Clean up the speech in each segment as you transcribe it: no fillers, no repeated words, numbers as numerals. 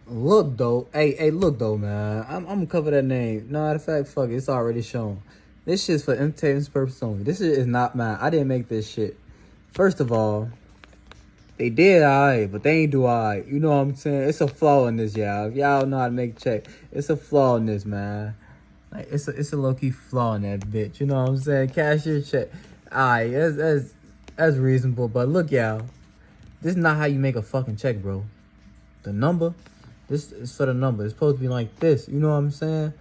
Look though, hey, look though, man. I'm gonna cover that name. No, matter of fact, fuck it, it's already shown. This shit's for entertainment purposes only. This shit is not mine. I didn't make this shit. First of all, they did alright, but they ain't do alright. You know what I'm saying? It's a flaw in this, y'all. If y'all know how to make check, it's a flaw in this, man. Like it's a low key flaw in that bitch. You know what I'm saying? Cashier check. Alright, that's reasonable. But look, y'all, this is not how you make a fucking check, bro. The number. This is for the number. It's supposed to be like this. You know what I'm saying?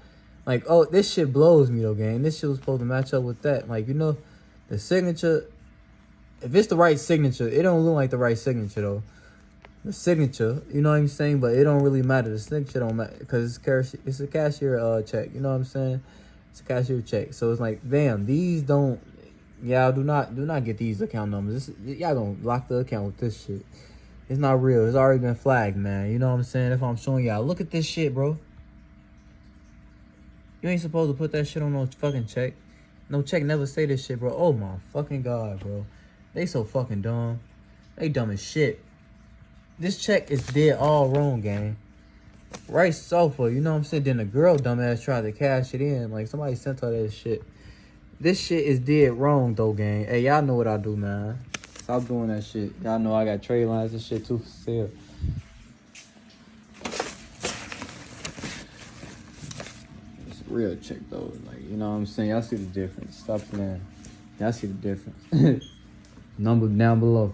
Like, oh, this shit blows me though, gang. This shit was supposed to match up with that. Like, you know, the signature. If it's the right signature, it don't look like the right signature though. The signature, you know what I'm saying? But it don't really matter. The signature don't matter because it's a cashier check. You know what I'm saying? It's a cashier check. So it's like, damn, these don't. Y'all do not get these account numbers. Y'all gonna lock the account with this shit. It's not real. It's already been flagged, man. You know what I'm saying? That's what I'm showing y'all. Look at this shit, bro. You ain't supposed to put that shit on no fucking check. No check never say this shit, bro. Oh my fucking God, bro. They so fucking dumb. They dumb as shit. This check is dead all wrong, gang. Right sofa, you know what I'm saying? Then the girl dumbass tried to cash it in. Like somebody sent her that shit. This shit is dead wrong though, gang. Hey, y'all know what I do, man. Stop doing that shit. Y'all know I got Tradelines and shit too for sale. It's a real check though. Like, you know what I'm saying? Y'all see the difference. Stop playing. Y'all see the difference. Number down below.